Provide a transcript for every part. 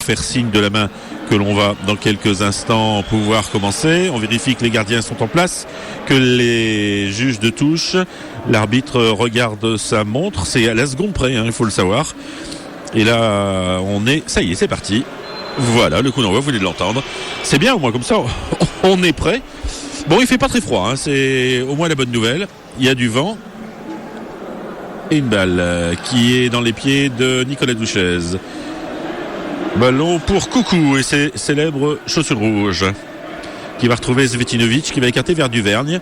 faire signe de la main que l'on va dans quelques instants pouvoir commencer. On vérifie que les gardiens sont en place, que les juges de touche, l'arbitre regarde sa montre, c'est à la seconde près, il faut le savoir. Et là, ça y est, c'est parti. Voilà, le coup d'envoi, vous venez de l'entendre. C'est bien, au moins comme ça, on est prêt. Bon, il fait pas très froid, c'est au moins la bonne nouvelle. Il y a du vent. Et une balle qui est dans les pieds de Nicolas Douchez. Ballon pour Coucou et ses célèbres chaussures rouges, qui va retrouver Zvetinovic, qui va écarter vers Duvergne.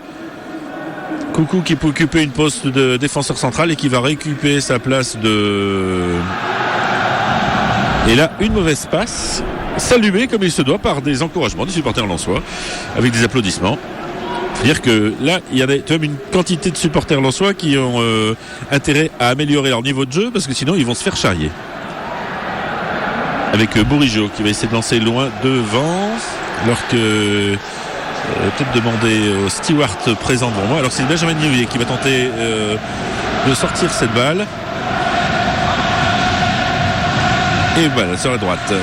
Coucou qui peut occuper une poste de défenseur central et qui va récupérer sa place de... Et là, une mauvaise passe, saluée comme il se doit par des encouragements des supporters lensois, avec des applaudissements. C'est-à-dire que là, il y a tout de même une quantité de supporters lensois qui ont intérêt à améliorer leur niveau de jeu, parce que sinon, ils vont se faire charrier. Avec Bourigeaud qui va essayer de lancer loin devant, alors que peut-être demander au steward présent devant moi. Alors c'est Benjamin Niouillet qui va tenter de sortir cette balle. Et voilà, sur la droite.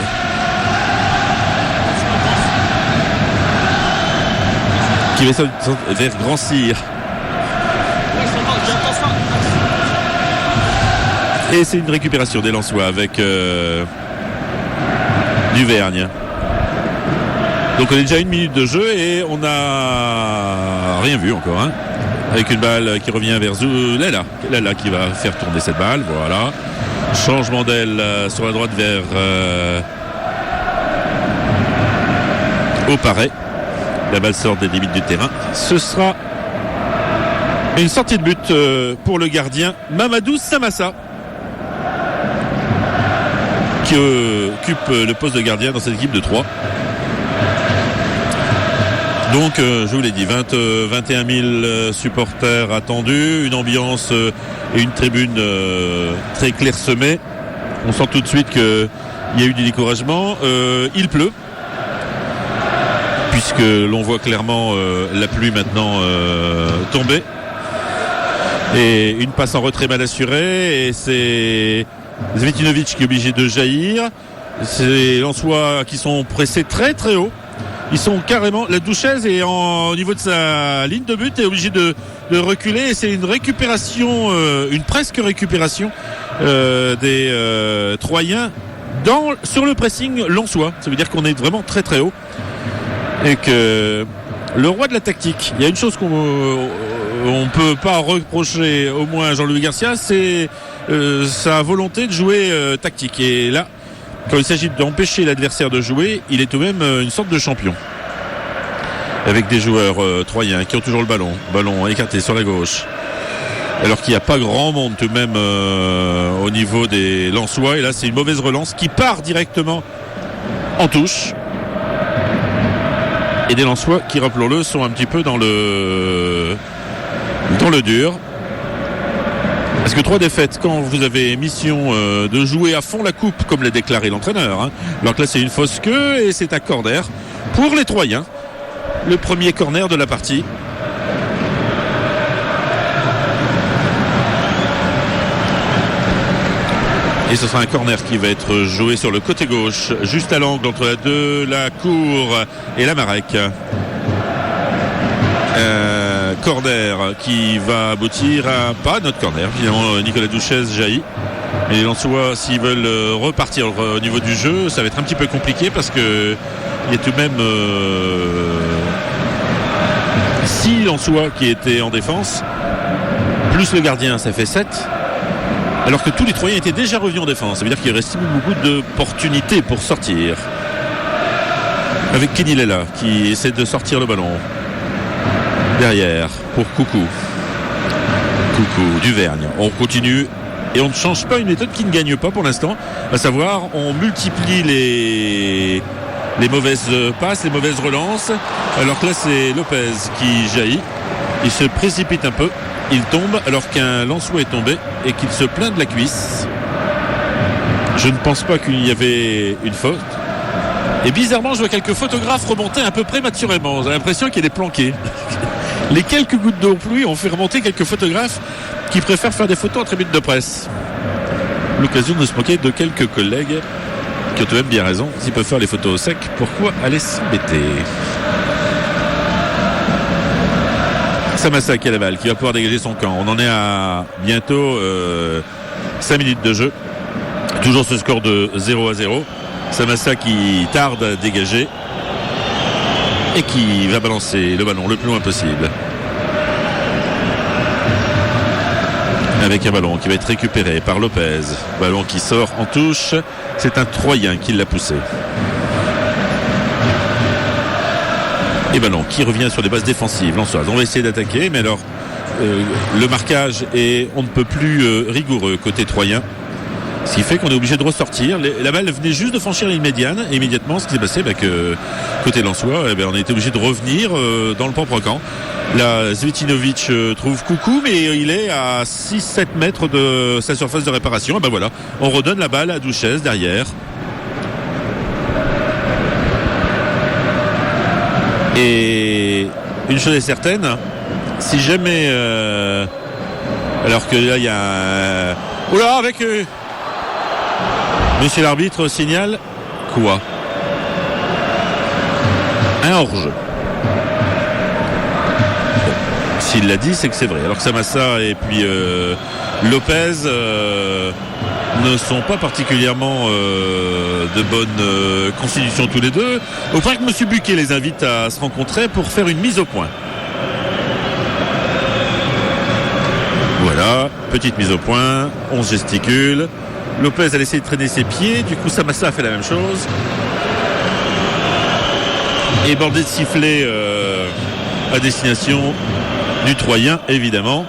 Qui va vers Grand Cyr. Et c'est une récupération des Lensois avec Duvergne. Donc on est déjà 1 minute de jeu et on n'a rien vu encore. Avec une balle qui revient vers Lala qui va faire tourner cette balle. Voilà. Changement d'aile sur la droite vers Auparet. La balle sort des limites du terrain. Ce sera une sortie de but pour le gardien Mamadou Samassa, qui occupe le poste de gardien dans cette équipe de 3. Donc je vous l'ai dit, 21 000 supporters attendus, une ambiance et une tribune très clairsemée. On sent tout de suite qu'il y a eu du découragement. Il pleut, puisque l'on voit clairement la pluie maintenant tomber. Et une passe en retrait mal assurée, et c'est Zvetinovic qui est obligé de jaillir. C'est les Lensois qui sont pressés très très haut. Ils sont carrément... La Douchez est au niveau de sa ligne de but, est obligé de reculer, et c'est une récupération, une presque récupération des Troyens sur le pressing lensois. Ça veut dire qu'on est vraiment très très haut. Et que le roi de la tactique, il y a une chose qu'on ne peut pas reprocher au moins à Jean-Louis Garcia, c'est sa volonté de jouer tactique. Et là, quand il s'agit d'empêcher l'adversaire de jouer, il est tout de même une sorte de champion. Avec des joueurs troyens qui ont toujours le ballon écarté sur la gauche. Alors qu'il n'y a pas grand monde tout de même au niveau des Lensois. Et là, c'est une mauvaise relance qui part directement en touche. Et des Lensois qui, rappelons-le, sont un petit peu dans le dur. Parce que 3 défaites, quand vous avez mission de jouer à fond la coupe, comme l'a déclaré l'entraîneur, alors que là c'est une fausse queue et c'est un corner pour les Troyens. Le premier corner de la partie. Et ce sera un corner qui va être joué sur le côté gauche, juste à l'angle entre la cour et la Marek. Corner qui va aboutir à pas notre corner. Finalement, Nicolas Douchez jaillit. Et les Lensois, s'ils veulent repartir au niveau du jeu, ça va être un petit peu compliqué parce que il y a tout de même 6 Lensois qui étaient en défense, plus le gardien, ça fait 7. Alors que tous les Troyens étaient déjà revenus en défense. Ça veut dire qu'il reste beaucoup d'opportunités pour sortir. Avec Kenny Lella qui essaie de sortir le ballon. Derrière pour Coucou Duvergne. On continue et on ne change pas une méthode qui ne gagne pas pour l'instant, à savoir on multiplie les mauvaises passes, les mauvaises relances, alors que là c'est Lopez qui jaillit. Il se précipite un peu, il tombe alors qu'un Lensois est tombé et qu'il se plaint de la cuisse. Je ne pense pas qu'il y avait une faute. Et bizarrement je vois quelques photographes remonter un peu prématurément. J'ai l'impression qu'il est planqué. Les quelques gouttes d'eau pluie ont fait remonter quelques photographes qui préfèrent faire des photos en tribune de presse. L'occasion de se moquer de quelques collègues qui ont tout de même bien raison. S'ils peuvent faire les photos au sec, pourquoi aller s'embêter? Samassa qui a la balle, qui va pouvoir dégager son camp. On en est à bientôt 5 minutes de jeu. Toujours ce score de 0-0. Samassa qui tarde à dégager et qui va balancer le ballon le plus loin possible. Avec un ballon qui va être récupéré par Lopez. Ballon qui sort en touche. C'est un Troyen qui l'a poussé. Et ballon qui revient sur des bases défensives lensoises. On va essayer d'attaquer, mais alors le marquage est on ne peut plus rigoureux côté Troyen. Ce qui fait qu'on est obligé de ressortir. La balle venait juste de franchir la ligne médiane. Et immédiatement, ce qui s'est passé, que côté lensois, on a été obligé de revenir dans le propre camp. Là, Zvitinovic trouve Coucou, mais il est à 6-7 mètres de sa surface de réparation. Et voilà, on redonne la balle à Douchez derrière. Et une chose est certaine, si jamais... alors que là, il y a... Oula, avec... Monsieur l'arbitre signale quoi? Un hors-jeu. Bon, s'il l'a dit, c'est que c'est vrai. Alors que Samassa et puis Lopez ne sont pas particulièrement de bonne constitution tous les deux. Au point que Monsieur Buquet les invite à se rencontrer pour faire une mise au point. Voilà, petite mise au point, on se gesticule. Lopez a laissé traîner ses pieds, du coup Samassa a fait la même chose. Et bordé de sifflet à destination du Troyen, évidemment.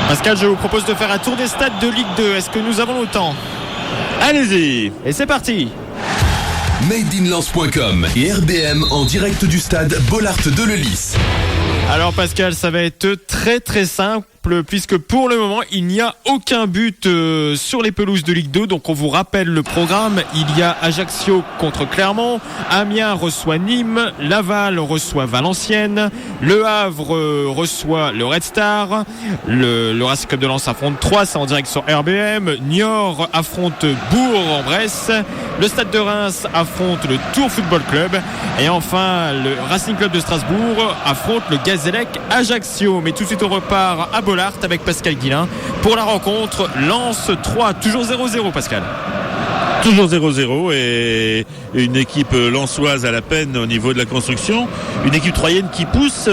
Pascal, je vous propose de faire un tour des stades de Ligue 2. Est-ce que nous avons le temps? Allez-y. Et c'est parti. Madeinlance.com et RBM en direct du stade Bollaert de Lellis. Alors Pascal, ça va être très très simple puisque pour le moment il n'y a aucun but sur les pelouses de Ligue 2. Donc on vous rappelle le programme. Il y a Ajaccio contre Clermont, Amiens reçoit Nîmes, Laval reçoit Valenciennes, Le Havre reçoit le Red Star, le Racing Club de Lens affronte Troyes, c'est en direct sur RBM, Niort affronte Bourg-en-Bresse, le Stade de Reims affronte le Tours Football Club et enfin le Racing Club de Strasbourg affronte le Gazélec Ajaccio. Mais tout de suite on repart à Bollaert avec Pascal Guillain pour la rencontre Lens 3, toujours 0-0 Pascal. Toujours 0-0 et une équipe lensoise à la peine au niveau de la construction, une équipe troyenne qui pousse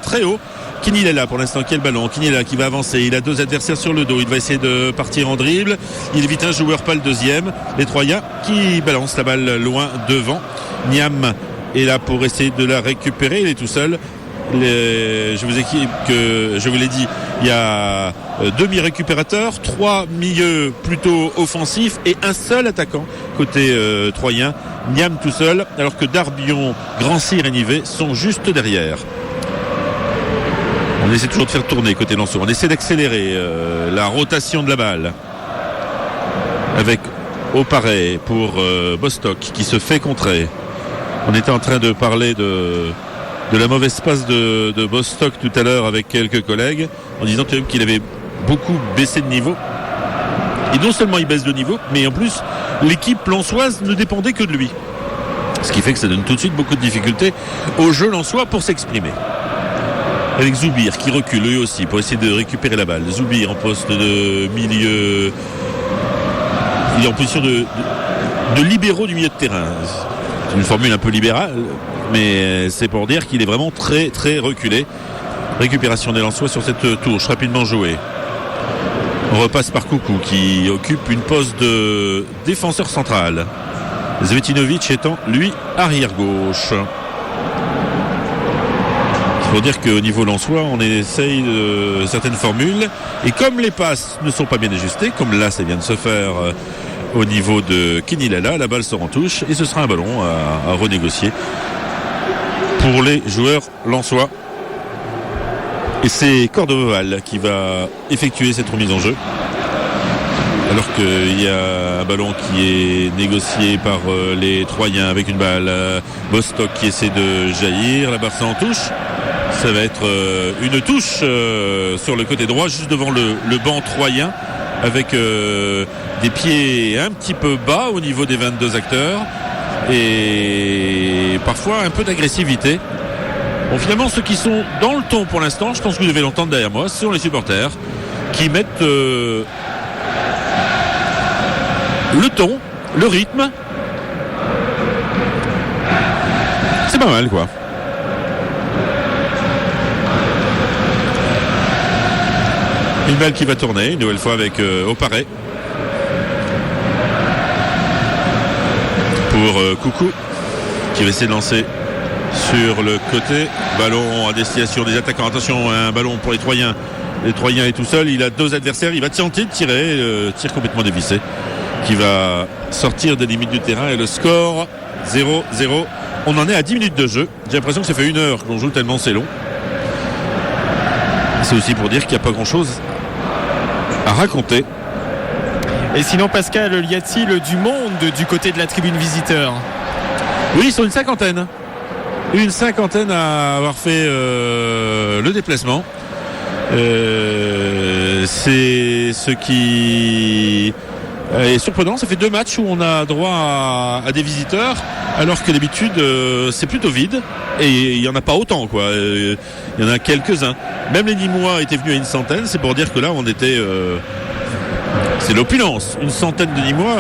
très haut. Kinilella pour l'instant qui a le ballon, Kinilella qui va avancer, il a deux adversaires sur le dos, il va essayer de partir en dribble, il évite un joueur, pas le deuxième. Les Troyens qui balancent la balle loin devant. Niam est là pour essayer de la récupérer, il est tout seul. Je vous l'ai dit, il y a 2 mi-récupérateurs, 3 milieux plutôt offensifs et un seul attaquant côté troyen, Niam tout seul, alors que Darbion, Grand-Cyr et Nivet sont juste derrière. On essaie toujours de faire tourner côté Lensois, on essaie d'accélérer la rotation de la balle avec Auparé pour Bostock qui se fait contrer. On était en train de parler de la mauvaise passe de Bostock tout à l'heure avec quelques collègues en disant quand même qu'il avait beaucoup baissé de niveau. Et non seulement il baisse de niveau, mais en plus l'équipe lensoise ne dépendait que de lui. Ce qui fait que ça donne tout de suite beaucoup de difficultés au jeu lensois pour s'exprimer. Avec Zoubir qui recule lui aussi pour essayer de récupérer la balle. Zoubir en poste de milieu. Il est en position de libéraux du milieu de terrain. C'est une formule un peu libérale, mais c'est pour dire qu'il est vraiment très très reculé. Récupération des Lensois sur cette touche rapidement jouée. On repasse par Coucou qui occupe une poste de défenseur central. Zvitinovic étant lui arrière gauche. Il faut dire qu'au niveau lensois on essaye de certaines formules et comme les passes ne sont pas bien ajustées, comme là ça vient de se faire au niveau de Kinilella, la balle sort en touche et ce sera un ballon à renégocier pour les joueurs lensois. Et c'est Cordoval qui va effectuer cette remise en jeu. Alors qu'il y a un ballon qui est négocié par les Troyens avec une balle. Bostock qui essaie de jaillir. La Barça en touche. Ça va être une touche sur le côté droit, juste devant le banc troyen. avec des pieds un petit peu bas au niveau des 22 acteurs et parfois un peu d'agressivité. Bon, finalement, ceux qui sont dans le ton pour l'instant, je pense que vous devez l'entendre derrière moi, ce sont les supporters qui mettent le ton, le rythme. C'est pas mal, quoi. Une balle qui va tourner, une nouvelle fois avec Opare. Pour Coucou, qui va essayer de lancer sur le côté. Ballon à destination des attaquants. Attention, un ballon pour les Troyens. Les Troyens est tout seul, il a 2 adversaires, il va tenter de tirer, tir complètement dévissé, qui va sortir des limites du terrain et le score 0-0. On en est à 10 minutes de jeu. J'ai l'impression que ça fait 1 heure qu'on joue tellement c'est long. C'est aussi pour dire qu'il n'y a pas grand chose à raconter. Et sinon, Pascal, y a-t-il du monde du côté de la tribune visiteur? Oui, ils sont une cinquantaine. Une cinquantaine à avoir fait le déplacement. C'est ce qui est surprenant. Ça fait 2 matchs où on a droit à des visiteurs, alors que d'habitude c'est plutôt vide et il n'y en a pas autant, quoi. Il y en a quelques-uns. Même les Nîmois étaient venus à une centaine. C'est pour dire que là on était c'est l'opulence. Une centaine de Nîmois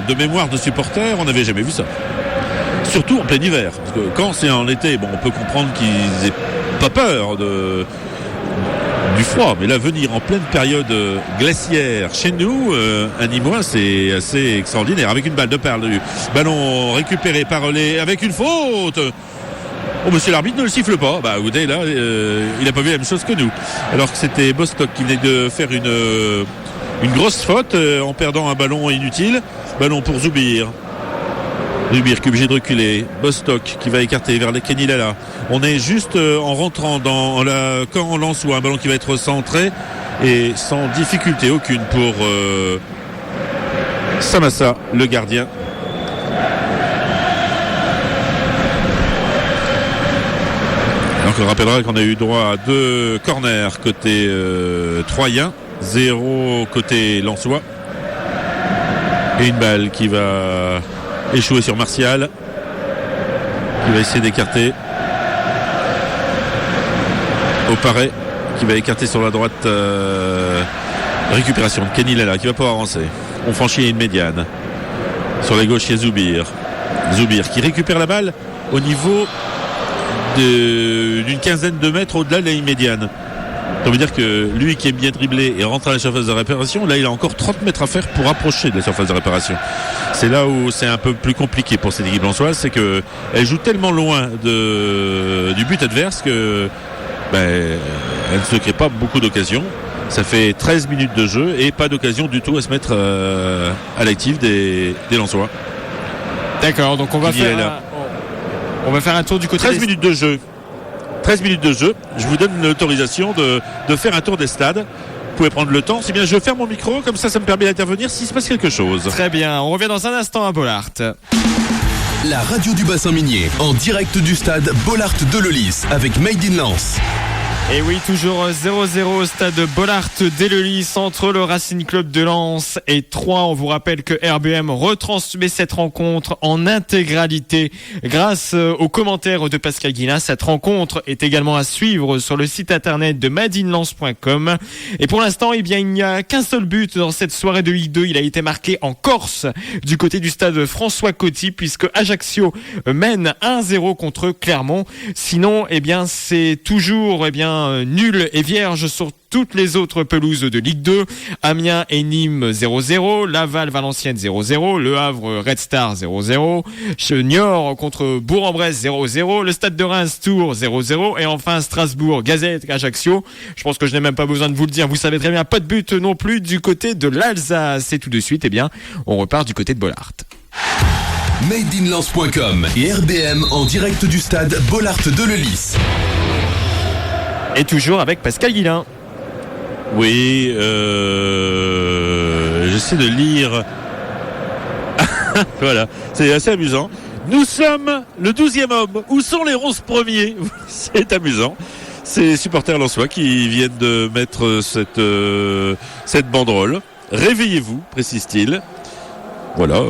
de mémoire de supporters, on n'avait jamais vu ça. Surtout en plein hiver. Parce que quand c'est en été, bon, on peut comprendre qu'ils aient pas peur du froid, mais là venir en pleine période glaciaire chez nous, un Nîmois, c'est assez extraordinaire. Avec une balle de perdu, ballon récupéré par Relais avec une faute. Oh, monsieur l'arbitre ne le siffle pas. Bah écoutez, là il n'a pas vu la même chose que nous, alors que c'était Bostock qui venait de faire une grosse faute en perdant un ballon inutile. Ballon pour Zoubir qui est obligé de reculer. Bostock qui va écarter vers les Kenny Lala. On est juste en rentrant dans la camp Lensois, un ballon qui va être centré et sans difficulté aucune pour Samassa, le gardien. Donc on rappellera qu'on a eu droit à 2 corners côté Troyen, 0 côté Lensois, et une balle qui va échouer sur Martial, qui va essayer d'écarter. Opare qui va écarter sur la droite. Récupération de Kenny Lala qui va pouvoir avancer. On franchit une médiane. Sur la gauche, il y a Zoubir. Zoubir qui récupère la balle au niveau d'une quinzaine de mètres au-delà de la ligne médiane. Ça veut dire que lui qui est bien dribblé et rentre à la surface de réparation, là il a encore 30 mètres à faire pour approcher de la surface de réparation. C'est là où c'est un peu plus compliqué pour cette équipe lensoise, c'est que elle joue tellement loin du but adverse que elle ne se crée pas beaucoup d'occasions. Ça fait 13 minutes de jeu et pas d'occasion du tout à se mettre à l'actif des Lensois. D'accord, donc on va faire un tour du côté 13 minutes de jeu. 13 minutes de jeu, je vous donne l'autorisation de faire un tour des stades. Vous pouvez prendre le temps, c'est bien, je ferme mon micro, comme ça me permet d'intervenir s'il se passe quelque chose. Très bien, on revient dans un instant à Bollaert. La radio du bassin minier, en direct du stade Bollaert de Lellis avec Made in Lens. Et oui, toujours 0-0 au stade Bollaert d'Eleulis entre le Racing Club de Lens et Troyes. On vous rappelle que RBM retransmet cette rencontre en intégralité grâce aux commentaires de Pascal Guilin. Cette rencontre est également à suivre sur le site internet de madeinlens.com. Et pour l'instant, il n'y a qu'un seul but dans cette soirée de Ligue 2. Il a été marqué en Corse du côté du stade François Coty, puisque Ajaccio mène 1-0 contre Clermont. Sinon, c'est toujours nul et vierge sur toutes les autres pelouses de Ligue 2. Amiens et Nîmes 0-0, Laval Valenciennes 0-0, Le Havre Red Star 0-0, Niort contre Bourg-en-Bresse 0-0, le Stade de Reims Tours 0-0 et enfin Strasbourg Gazette Ajaccio. Je pense que je n'ai même pas besoin de vous le dire, vous savez très bien, pas de but non plus du côté de l'Alsace. Et tout de suite, on repart du côté de Bollaert. madeinlens.com et RBM en direct du stade Bollaert de Lellis. Et toujours avec Pascal Guilin. Oui, j'essaie de lire. Voilà, c'est assez amusant. Nous sommes le 12e homme. Où sont les 11 premiers? C'est amusant. C'est les supporters lensois qui viennent de mettre cette banderole. réveillez-vous, précise-t-il. Voilà,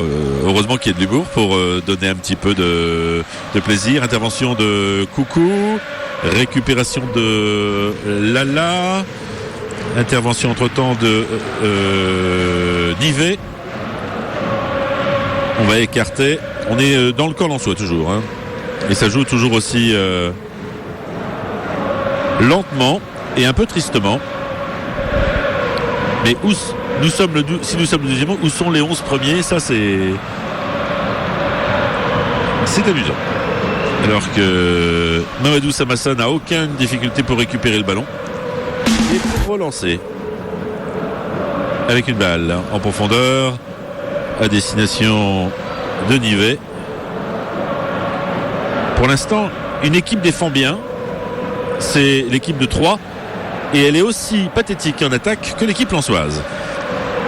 heureusement qu'il y a de l'humour pour donner un petit peu de plaisir. Intervention de Coucou, récupération de Lala, intervention entre-temps de Nivet. On va écarter. On est dans le camp lensois toujours, hein. Et ça joue toujours aussi lentement et un peu tristement. Mais si nous sommes le deuxième, où sont les 11 premiers? Ça, c'est amusant. Alors que Mamadou Samassa n'a aucune difficulté pour récupérer le ballon et pour relancer avec une balle en profondeur à destination de Nivet. Pour l'instant, une équipe défend bien. C'est l'équipe de Troyes et elle est aussi pathétique en attaque que l'équipe lensoise.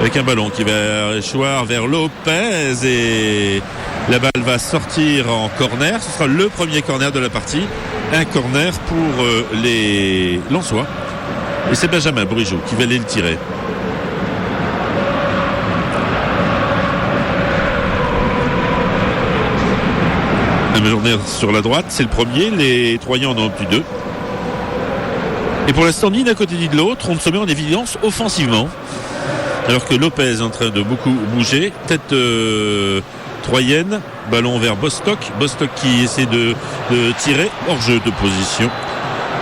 Avec un ballon qui va échoir vers Lopez et la balle va sortir en corner. Ce sera le premier corner de la partie. Un corner pour les lensois. Et c'est Benjamin Bourigeaud qui va aller le tirer. Un journée sur la droite, c'est le premier. Les Troyens en ont plus deux. Et pour l'instant, ni d'un côté ni de l'autre, on se met en évidence offensivement. Alors que Lopez est en train de beaucoup bouger. Tête troyenne, ballon vers Bostock. Bostock qui essaie de tirer hors jeu de position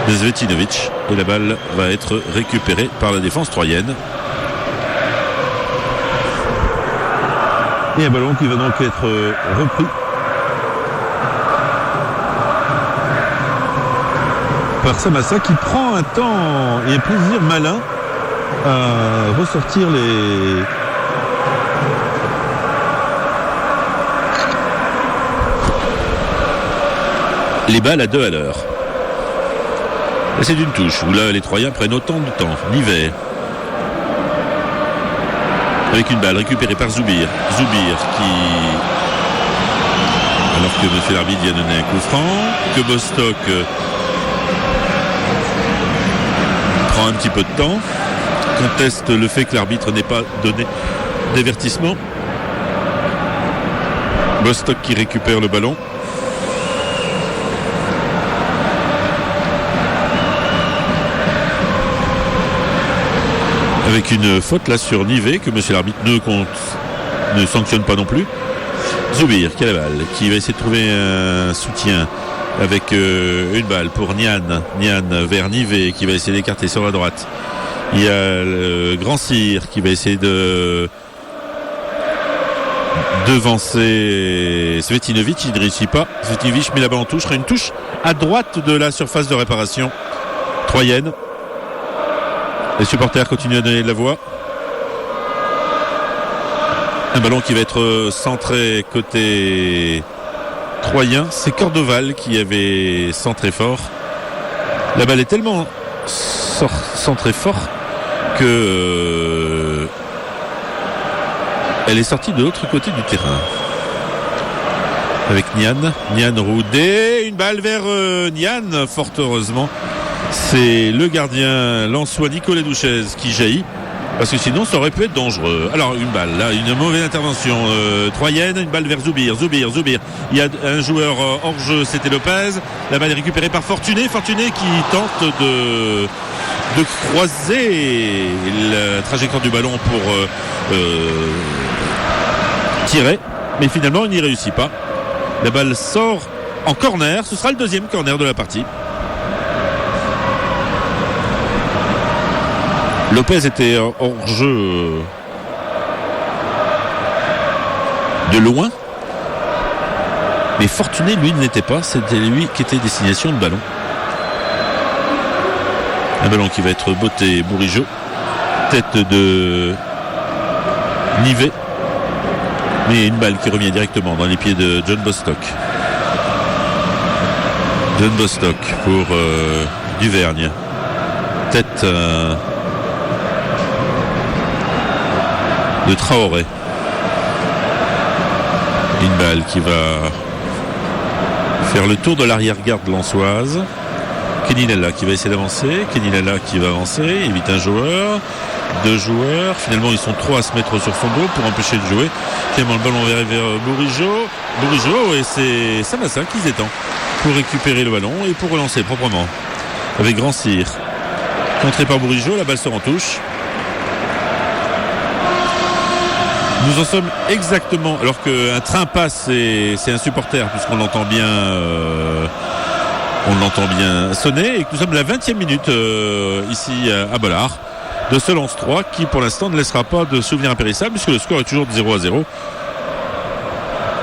de Svetinovic. Et la balle va être récupérée par la défense troyenne. Et un ballon qui va donc être repris par Samassa qui prend un temps et un plaisir malin à ressortir les balles à 2 à l'heure. Et c'est d'une touche où là les Troyens prennent autant de temps. Nivet avec une balle récupérée par Zoubir qui, alors que monsieur l'arbitre vient donner un coup franc, que Bostock prend un petit peu de temps, conteste le fait que l'arbitre n'ait pas donné d'avertissement. Bostock qui récupère le ballon. Avec une faute là sur Nivet que monsieur l'arbitre ne sanctionne pas non plus. Zoubir qui a la balle, qui va essayer de trouver un soutien avec une balle pour Nian vers Nivet qui va essayer d'écarter sur la droite. Il y a le Grand Cyr qui va essayer de devancer Svetinovic. Il ne réussit pas. Svetinovic met la balle en touche. Une touche à droite de la surface de réparation troyenne. Les supporters continuent à donner de la voix. Un ballon qui va être centré côté troyen. C'est Cordoval qui avait centré fort. La balle est tellement centrée fort que elle est sortie de l'autre côté du terrain. Avec Nian Roudé. Une balle vers Nian, fort heureusement. C'est le gardien lensois Nicolas Douchez qui jaillit, parce que sinon ça aurait pu être dangereux. Alors une balle, là, une mauvaise intervention troyenne, une balle vers Zoubir. Il y a un joueur hors jeu, c'était Lopez. La balle est récupérée par Fortuné qui tente de croiser la trajectoire du ballon pour tirer, mais finalement il n'y réussit pas. La balle sort en corner, ce sera le deuxième corner de la partie. Lopez était hors jeu de loin, mais Fortuné lui ne l'était pas. C'était lui qui était destination de ballon. Un ballon qui va être botté Bourigeaud, tête de Nivet, mais une balle qui revient directement dans les pieds de John Bostock. Pour Duvergne, tête de Traoré. Une balle qui va faire le tour de l'arrière-garde lensoise. Kenny Lalla qui va essayer d'avancer. Qui va avancer, évite un joueur. 2 joueurs. Finalement, ils sont 3 à se mettre sur son dos pour empêcher de jouer. Finalement, le ballon vers Bourigeaud, et c'est Samassa qui s'étend pour récupérer le ballon et pour relancer proprement avec Grand Cyr. Contré par Bourigeaud, la balle sort en touche. Nous en sommes exactement, alors qu'un train passe, c'est un supporter, puisqu'on l'entend bien, sonner, et que nous sommes à la 20e minute ici à Bollard, de ce lance 3 qui pour l'instant ne laissera pas de souvenir impérissable, puisque le score est toujours de 0-0.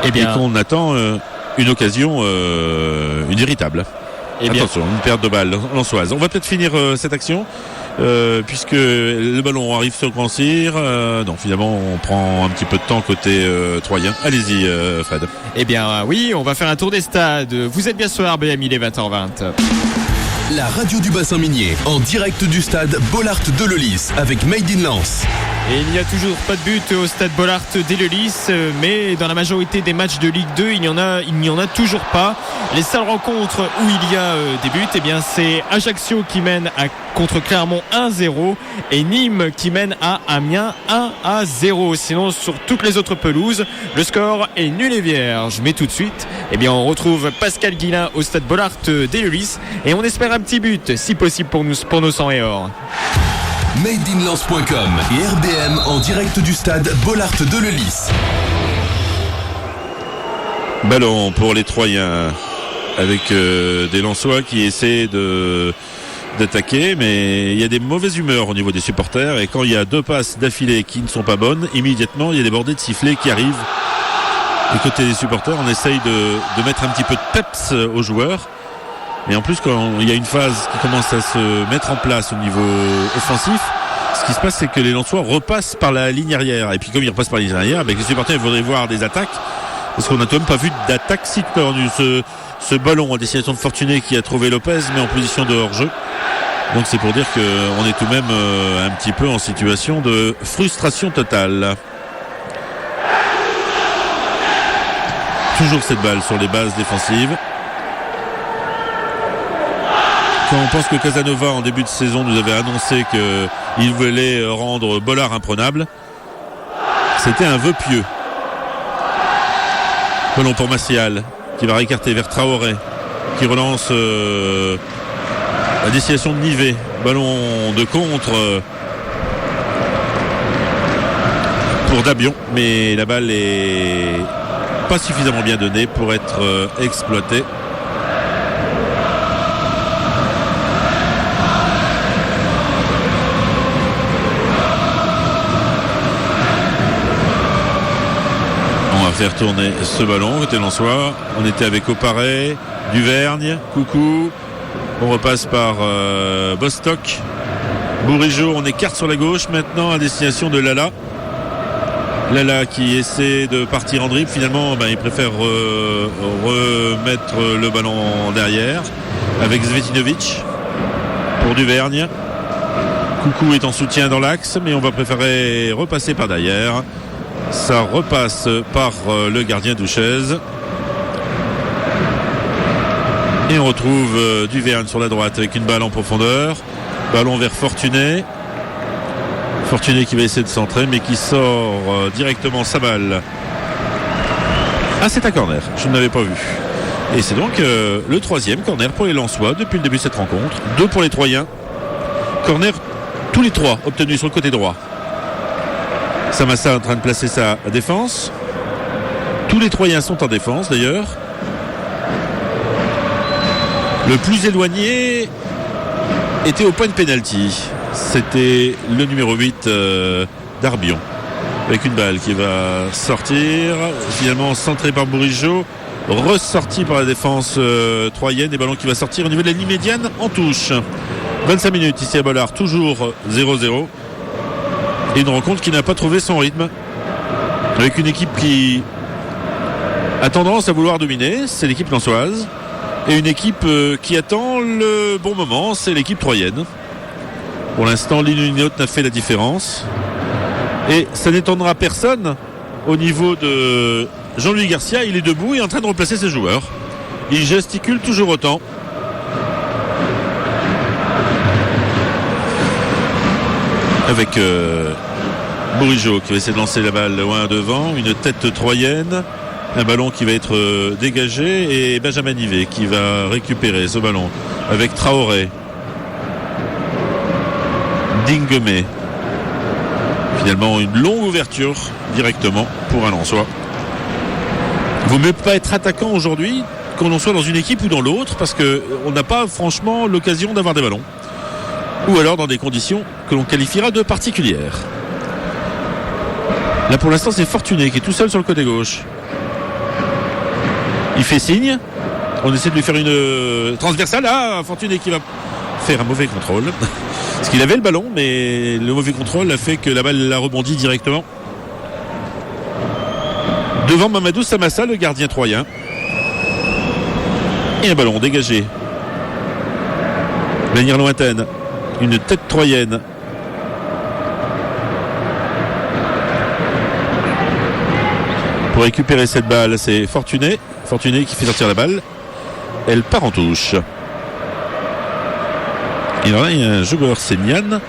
Et qu'on attend une occasion, une véritable. Attention, une perte de balle lensoise. On va peut-être finir cette action. Puisque le ballon arrive sur Grand Cyr. Non, finalement, on prend un petit peu de temps côté troyen. Allez-y, Fred. Eh bien, oui, on va faire un tour des stades. Vous êtes bien sur RBM, il est 20h20. La radio du bassin minier, en direct du stade Bollard de Lellis avec Made in Lens. Et il n'y a toujours pas de but au stade Bollard d'Eleulis, mais dans la majorité des matchs de Ligue 2, il n'y en a toujours pas. Les seules rencontres où il y a des buts, eh bien, c'est Ajaccio qui mène contre Clermont 1-0 et Nîmes qui mène à Amiens 1-0. Sinon, sur toutes les autres pelouses, le score est nul et vierge. Mais tout de suite, eh bien, on retrouve Pascal Guillain au stade Bollard d'Eleulis et on espère un petit but, si possible pour nos 100 et or. MadeInLens.com et RBM en direct du stade Bollard de Lellis. Ballon pour les Troyens avec des Lensois qui essaient d'attaquer, mais il y a des mauvaises humeurs au niveau des supporters, et quand il y a 2 passes d'affilée qui ne sont pas bonnes, immédiatement il y a des bordées de sifflets qui arrivent du côté des supporters. On essaye de mettre un petit peu de peps aux joueurs. Et en plus, quand il y a une phase qui commence à se mettre en place au niveau offensif, ce qui se passe, c'est que les Lensois repassent par la ligne arrière. Et puis comme ils repassent par la ligne arrière, les supporters voudraient voir des attaques, parce qu'on n'a quand même pas vu d'attaque si tordue. Ce ballon à destination de Fortuné qui a trouvé Lopez, mais en position de hors-jeu. Donc c'est pour dire qu'on est tout de même un petit peu en situation de frustration totale. Toujours cette balle sur les bases défensives. Quand on pense que Casanova en début de saison nous avait annoncé qu'il voulait rendre Bollard imprenable, c'était un vœu pieux. Ballon pour Macial qui va récarter vers Traoré, qui relance la destination de Nivet. Ballon de contre pour Dabion, mais la balle est pas suffisamment bien donnée pour être exploitée. Faire tourner ce ballon côté Lensois. On était avec Oparé, Duvergne, Coucou. On repasse par Bostock, Bourigeaud. On écarte sur la gauche maintenant à destination de Lala qui essaie de partir en dribble. Finalement il préfère remettre le ballon derrière avec Zvetinovic pour Duvergne. Coucou est en soutien dans l'axe, mais on va préférer repasser par derrière. Ça repasse par le gardien Douchez. Et on retrouve Duvergne sur la droite avec une balle en profondeur. Ballon vers Fortuné. Fortuné qui va essayer de centrer, mais qui sort directement sa balle. Ah, c'est un corner, je ne l'avais pas vu. Et c'est donc le 3e corner pour les Lensois depuis le début de cette rencontre. 2 pour les Troyens. Corner tous les 3 obtenus sur le côté droit. Samassa en train de placer sa défense. Tous les Troyens sont en défense d'ailleurs. Le plus éloigné était au point de pénalty. C'était le numéro 8 d'Arbion. Avec une balle qui va sortir. Finalement centré par Bourigeaud. Ressorti par la défense troyenne. Et ballon qui va sortir au niveau de la ligne médiane en touche. 25 minutes ici à Bollard. Toujours 0-0. Et une rencontre qui n'a pas trouvé son rythme, avec une équipe qui a tendance à vouloir dominer, c'est l'équipe lensoise, et une équipe qui attend le bon moment, c'est l'équipe troyenne. Pour l'instant, l'une ou l'autre n'a fait la différence, et ça n'étonnera personne au niveau de Jean-Louis Garcia. Il est debout et en train de replacer ses joueurs. Il gesticule toujours autant. avec Bourigeaud qui va essayer de lancer la balle loin devant, une tête troyenne, un ballon qui va être dégagé et Benjamin Nivet qui va récupérer ce ballon avec Traoré, Dingemé. Finalement une longue ouverture directement pour un Lensois. Il vaut mieux pas être attaquant aujourd'hui qu'on en soit dans une équipe ou dans l'autre parce qu'on n'a pas franchement l'occasion d'avoir des ballons. Ou alors dans des conditions que l'on qualifiera de particulières. Là pour l'instant c'est Fortuné qui est tout seul sur le côté gauche. Il fait signe. On essaie de lui faire une transversale. Ah, Fortuné qui va faire un mauvais contrôle. Parce qu'il avait le ballon, mais le mauvais contrôle a fait que la balle a rebondi directement devant Mamadou Samassa, le gardien troyen. Et un ballon dégagé. Manière lointaine. Une tête troyenne. Pour récupérer cette balle, c'est Fortuné. Fortuné qui fait sortir la balle. Elle part en touche. Et là, il y a un joueur, c'est Nian.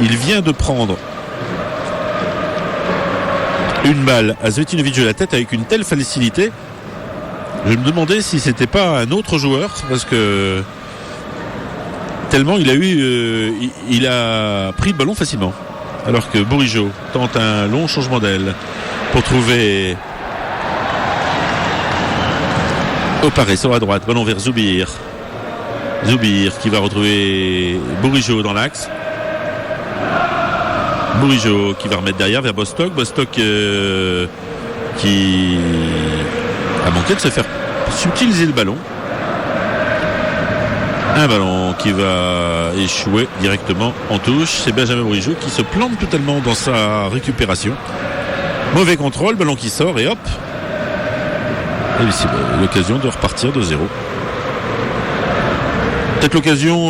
Il vient de prendre une balle à Zvetinovic de la tête avec une telle facilité. Je me demandais si c'était pas un autre joueur parce que tellement il a pris le ballon facilement. Alors que Bourigeaud tente un long changement d'aile pour trouver Oparé sur la droite, ballon vers Zoubir. Zoubir qui va retrouver Bourigeaud dans l'axe. Bourigeaud qui va remettre derrière vers Bostock. Bostock qui a manqué de se faire subtiliser le ballon. Un ballon qui va échouer directement en touche. C'est Benjamin Bourigeaud qui se plante totalement dans sa récupération. Mauvais contrôle, ballon qui sort et hop. Et c'est l'occasion de repartir de zéro. Peut-être l'occasion,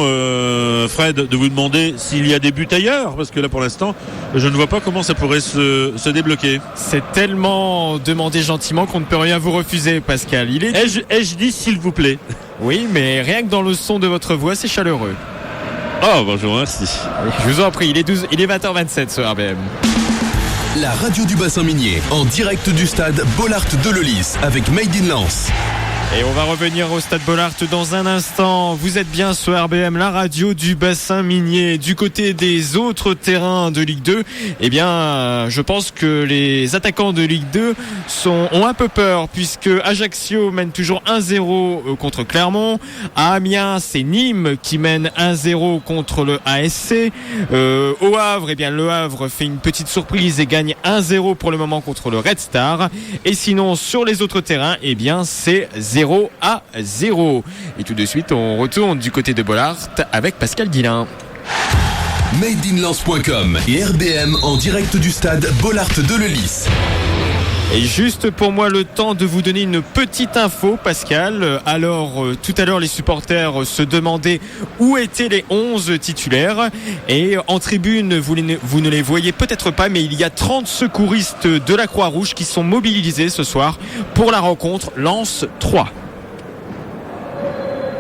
Fred, de vous demander s'il y a des buts ailleurs, parce que là pour l'instant, je ne vois pas comment ça pourrait se débloquer. C'est tellement demandé gentiment qu'on ne peut rien vous refuser, Pascal. Ai-je dit s'il vous plaît? Oui, mais rien que dans le son de votre voix, c'est chaleureux. Oh, bonjour, merci. Je vous en prie, il est 20h27 sur RBM. La radio du bassin minier, en direct du stade Bollaert de Lellis avec Made in Lens. Et on va revenir au stade Bollaert dans un instant. Vous êtes bien sur RBM, la radio du bassin minier. Du côté des autres terrains de Ligue 2, eh bien, je pense que les attaquants de Ligue 2 ont un peu peur puisque Ajaccio mène toujours 1-0 contre Clermont. À Amiens, c'est Nîmes qui mène 1-0 contre le ASC. Au Havre, eh bien, le Havre fait une petite surprise et gagne 1-0 pour le moment contre le Red Star. Et sinon, sur les autres terrains, eh bien, c'est 0-0. Et tout de suite, on retourne du côté de Bollaert avec Pascal Guillain. madeinlens.com et RBM en direct du stade Bollaert de Lellis. Et juste pour moi le temps de vous donner une petite info, Pascal. Alors tout à l'heure les supporters se demandaient où étaient les 11 titulaires et en tribune vous ne les voyez peut-être pas, mais il y a 30 secouristes de la Croix-Rouge qui sont mobilisés ce soir pour la rencontre Lens 3.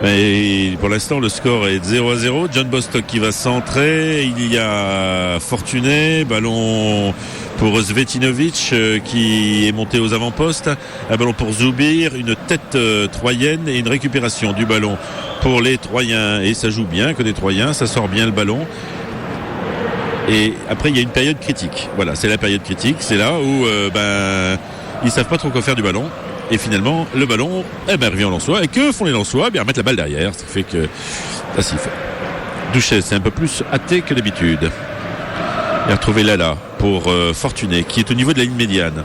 Et pour l'instant le score est 0-0. John Bostock qui va centrer. Il y a Fortuné, ballon pour Zvetinovic qui est monté aux avant-postes. Un ballon pour Zoubir, une tête troyenne et une récupération du ballon pour les Troyens. Et ça joue bien que des Troyens, ça sort bien le ballon. Et après il y a une période critique. Voilà, c'est la période critique. C'est là où ils savent pas trop quoi faire du ballon. Et finalement, le ballon revient en Lensois. Et que font les Lensois? Bien, remettre la balle derrière. Ce qui fait que... Duchesne, c'est un peu plus hâté que d'habitude. Et retrouver Lala pour Fortuné, qui est au niveau de la ligne médiane.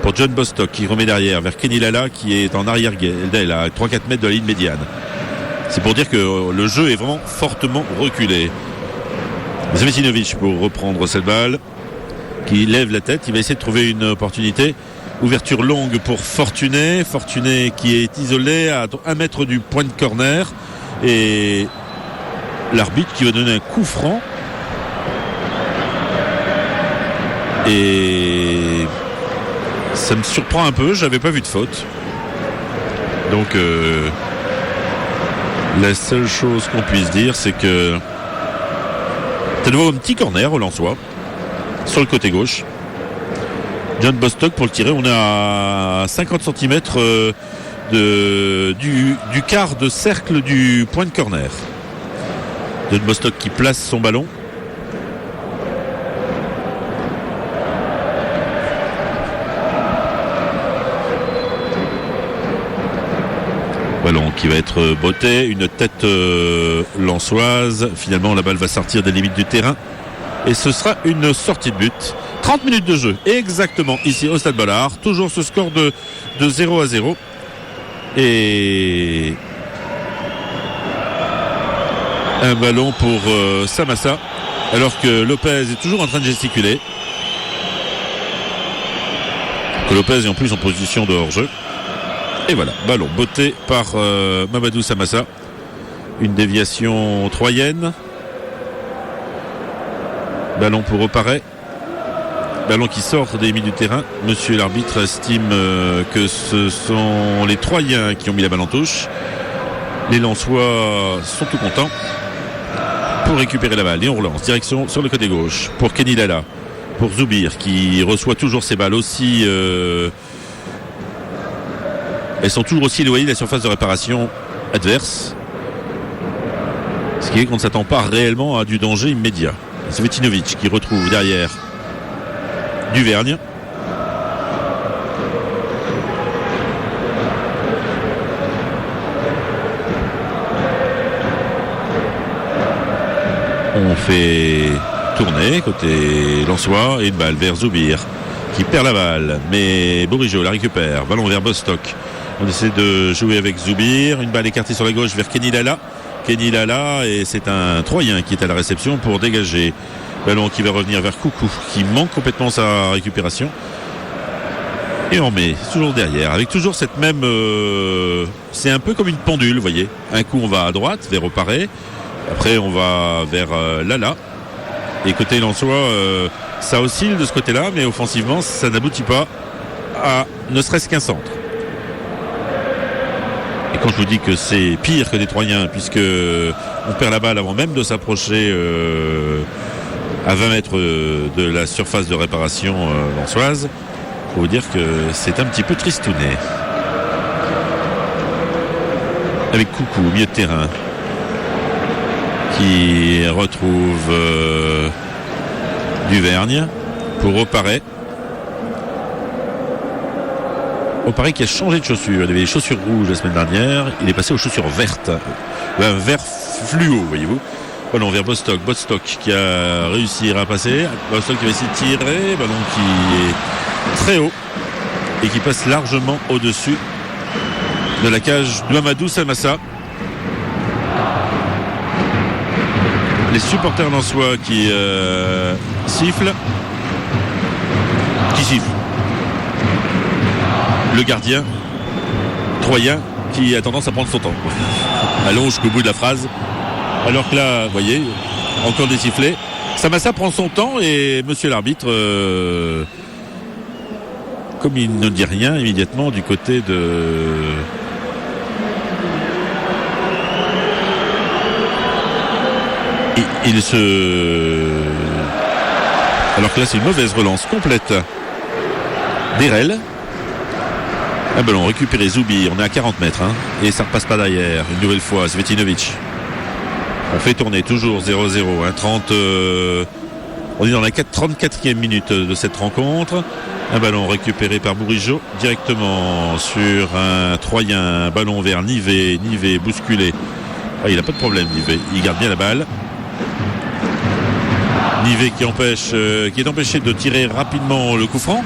Pour John Bostock, qui remet derrière, vers Kenny Lala, qui est en arrière-gaine, à 3-4 mètres de la ligne médiane. C'est pour dire que le jeu est vraiment fortement reculé. Zvetinovic pour reprendre cette balle, qui lève la tête. Il va essayer de trouver une opportunité. Ouverture longue pour Fortuné. Fortuné qui est isolé à 1 mètre du point de corner. Et l'arbitre qui va donner un coup franc. Et ça me surprend un peu. J'avais pas vu de faute. Donc la seule chose qu'on puisse dire, c'est que c'est de nouveau un petit corner au Lensois. sur le côté gauche. John Bostock pour le tirer. On est à 50 cm du quart de cercle du point de corner. John Bostock qui place son ballon. Ballon qui va être botté, une tête lensoise. Finalement, la balle va sortir des limites du terrain. Et ce sera une sortie de but. 30 minutes de jeu, exactement, ici au Stade Bollaert. Toujours ce score de 0-0. Et un ballon pour Samassa, alors que Lopez est toujours en train de gesticuler. Que Lopez est en plus en position de hors-jeu. Et voilà, ballon botté par Mamadou Samassa. Une déviation troyenne. Ballon pour Oparet. Ballon qui sort des limites du terrain. Monsieur l'arbitre estime que ce sont les Troyens qui ont mis la balle en touche. Les Lensois sont tout contents pour récupérer la balle. Et on relance. Direction sur le côté gauche pour Kenny Lala. Pour Zoubir qui reçoit toujours ses balles aussi. Elles sont toujours aussi éloignées de la surface de réparation adverse. Ce qui est qu'on ne s'attend pas réellement à du danger immédiat. Svetinovic qui retrouve derrière Duvergne. On fait tourner côté Lensois et une balle vers Zoubir qui perd la balle, mais Bourigeaud la récupère. Ballon vers Bostock. On essaie de jouer avec Zoubir. Une balle écartée sur la gauche vers Kenny Lala. Kenny Lala, et c'est un Troyen qui est à la réception pour dégager. Ballon qui va revenir vers Coucou, qui manque complètement sa récupération. Et on met toujours derrière, avec toujours cette même... c'est un peu comme une pendule, vous voyez. Un coup on va à droite, vers Oparet. Après on va vers Lala. Et côté Lensois, ça oscille de ce côté-là, mais offensivement, ça n'aboutit pas à ne serait-ce qu'un centre. Et quand je vous dis que c'est pire que des Troyens, puisque on perd la balle avant même de s'approcher à 20 mètres de la surface de réparation lensoise, il faut vous dire que c'est un petit peu tristounet. Avec Coucou au milieu de terrain, qui retrouve Duvergne pour Oparet. Oparet qui a changé de chaussures. Il avait des chaussures rouges la semaine dernière. Il est passé aux chaussures vertes. Un vert fluo, voyez-vous. Ballon vers Bostock. Bostock qui a réussi à passer. Bostock qui va essayer de tirer. Ballon qui est très haut et qui passe largement au-dessus de la cage de Mamadou Samassa. Les supporters lensois qui sifflent. Qui sifflent. Le gardien troyen qui a tendance à prendre son temps. Allons jusqu'au bout de la phrase. Alors que là, vous voyez, encore des sifflets. Samassa prend son temps et monsieur l'arbitre, comme il ne dit rien immédiatement du côté de... Il se... Alors que là, c'est une mauvaise relance complète d'Erel. Un ballon récupéré, Zoubir, on est à 40 mètres et ça ne repasse pas derrière. Une nouvelle fois, Svetinovic. On fait tourner toujours 0-0. On est dans la 34e minute de cette rencontre. Un ballon récupéré par Bourigeaud directement sur un Troyen. Un ballon vers Nivet. Nivet bousculé. Il n'a pas de problème, Nivet. Il garde bien la balle. Nivet qui est empêché de tirer rapidement le coup franc.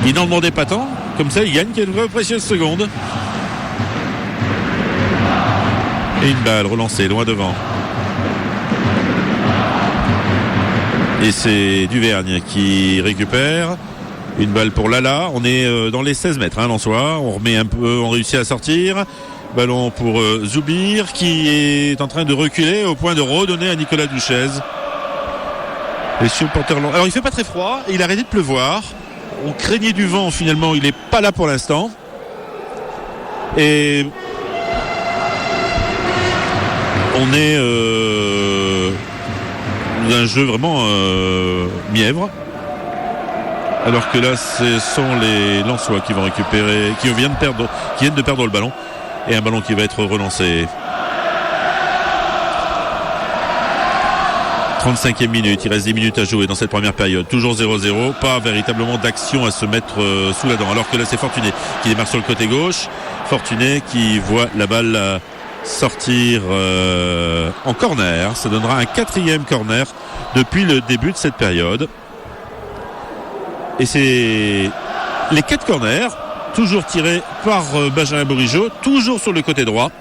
Il n'en demandait pas tant. Comme ça, il gagne quelques précieuses secondes. Et une balle relancée loin devant. Et c'est Duvergne qui récupère. Une balle pour Lala. On est dans les 16 mètres, Lensois. On remet un peu, on réussit à sortir. Ballon pour Zoubir qui est en train de reculer au point de redonner à Nicolas Duchesne. Les supporters... Alors il fait pas très froid, il a arrêté de pleuvoir. On craignait du vent, finalement il n'est pas là pour l'instant. Et on est dans un jeu vraiment mièvre. alors que là ce sont les Lensois qui vont récupérer, qui viennent de perdre le ballon, et un ballon qui va être relancé. 35e minute, il reste 10 minutes à jouer dans cette première période. Toujours 0-0, pas véritablement d'action à se mettre sous la dent. Alors que là c'est Fortuné qui démarre sur le côté gauche. Fortuné qui voit la balle sortir en corner. Ça donnera un 4e corner depuis le début de cette période. Et c'est les 4 corners, toujours tirés par Benjamin Bourigeaud, toujours sur le côté droit.